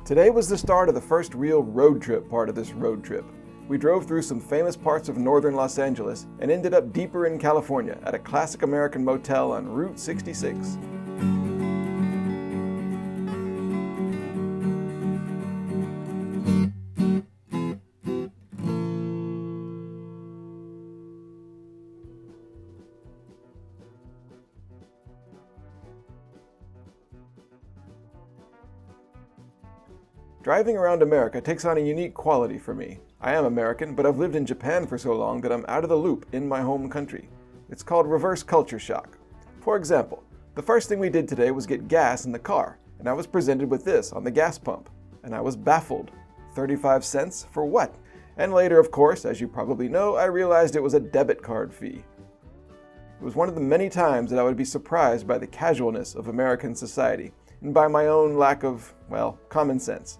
Today was the start of the first real road trip part of this road trip. We drove through some famous parts of northern Los Angeles and ended up deeper in California at a classic American motel on Route 66. Driving around America takes on a unique quality for me. I am American, but I've lived in Japan for so long that I'm out of the loop in my home country. It's called reverse culture shock. For example, the first thing we did today was get gas in the car, and I was presented with this on the gas pump, and I was baffled. 35 cents for what? And later, of course, as you probably know, I realized it was a debit card fee. It was one of the many times that I would be surprised by the casualness of American society, and by my own lack of, well, common sense.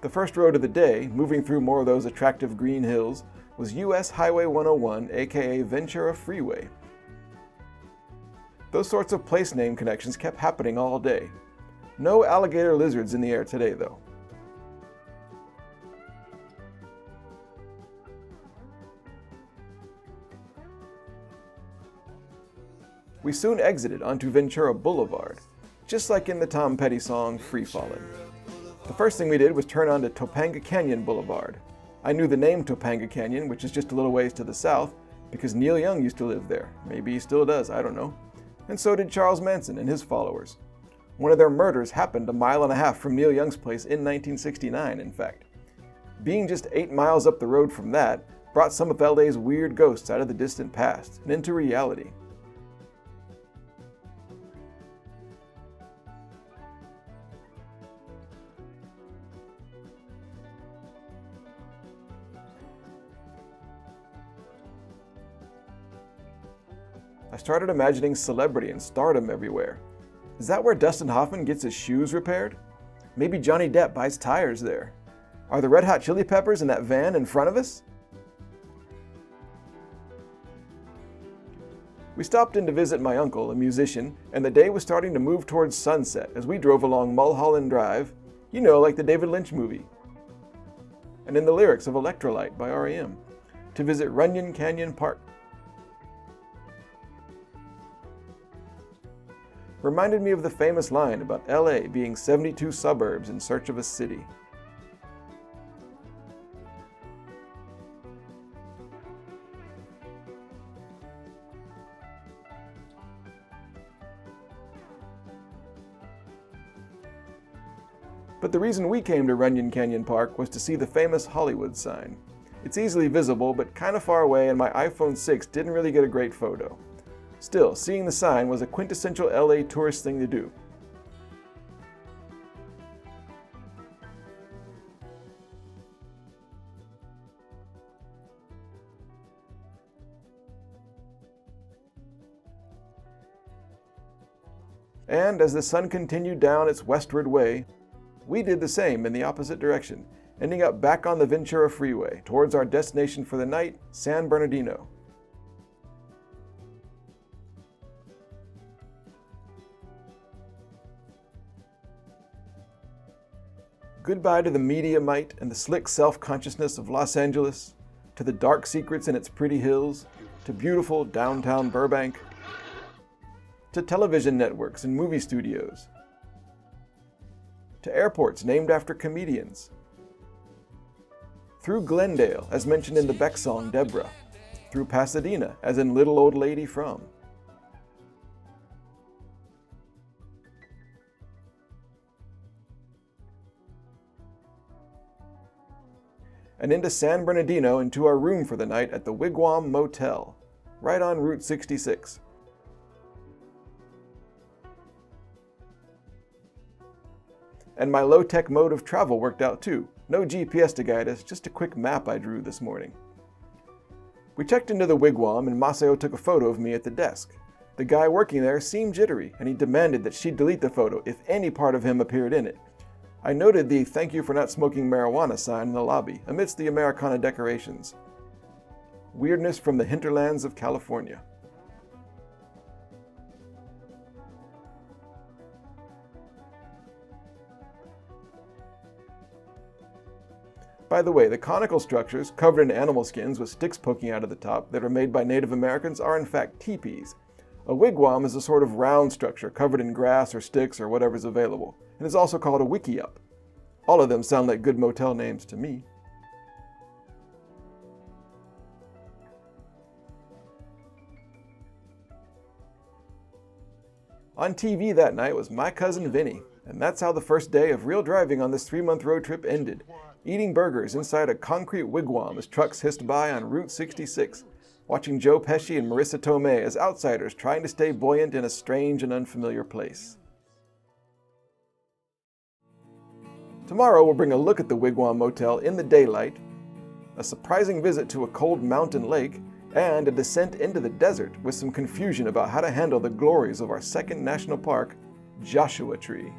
The first road of the day, moving through more of those attractive green hills, was US Highway 101, aka Ventura Freeway. Those sorts of place name connections kept happening all day. No alligator lizards in the air today, though. We soon exited onto Ventura Boulevard, just like in the Tom Petty song Free Fallin'. The first thing we did was turn onto Topanga Canyon Boulevard. I knew the name Topanga Canyon, which is just a little ways to the south, because Neil Young used to live there. Maybe he still does, I don't know. And so did Charles Manson and his followers. One of their murders happened a mile and a half from Neil Young's place in 1969, in fact. Being just 8 miles up the road from that brought some of LA's weird ghosts out of the distant past and into reality. I started imagining celebrity and stardom everywhere. Is that where Dustin Hoffman gets his shoes repaired? Maybe Johnny Depp buys tires there. Are the Red Hot Chili Peppers in that van in front of us? We stopped in to visit my uncle, a musician, and the day was starting to move towards sunset as we drove along Mulholland Drive, you know, like the David Lynch movie, and in the lyrics of Electrolyte by R.E.M., to visit Runyon Canyon Park. Reminded me of the famous line about LA being 72 suburbs in search of a city. But the reason we came to Runyon Canyon Park was to see the famous Hollywood sign. It's easily visible, but kind of far away, and my iPhone 6 didn't really get a great photo. Still, seeing the sign was a quintessential LA tourist thing to do. And as the sun continued down its westward way, we did the same in the opposite direction, ending up back on the Ventura Freeway towards our destination for the night, San Bernardino. Goodbye to the media might and the slick self-consciousness of Los Angeles, to the dark secrets in its pretty hills, to beautiful downtown Burbank, to television networks and movie studios, to airports named after comedians, through Glendale, as mentioned in the Beck song Deborah, through Pasadena, as in Little Old Lady from, and into San Bernardino and to our room for the night at the Wigwam Motel, right on Route 66. And my low-tech mode of travel worked out too. No GPS to guide us, just a quick map I drew this morning. We checked into the Wigwam and Maceo took a photo of me at the desk. The guy working there seemed jittery, and he demanded that she delete the photo if any part of him appeared in it. I noted the "Thank you for not smoking marijuana" sign in the lobby, amidst the Americana decorations. Weirdness from the hinterlands of California. By the way, the conical structures, covered in animal skins with sticks poking out of the top, that are made by Native Americans are in fact teepees. A wigwam is a sort of round structure covered in grass or sticks or whatever's available, and is also called a wickiup. All of them sound like good motel names to me. On TV that night was My Cousin Vinny, and that's how the first day of real driving on this 3-month road trip ended, eating burgers inside a concrete wigwam as trucks hissed by on Route 66, watching Joe Pesci and Marissa Tomei as outsiders trying to stay buoyant in a strange and unfamiliar place. Tomorrow we'll bring a look at the Wigwam Motel in the daylight, a surprising visit to a cold mountain lake, and a descent into the desert with some confusion about how to handle the glories of our second national park, Joshua Tree.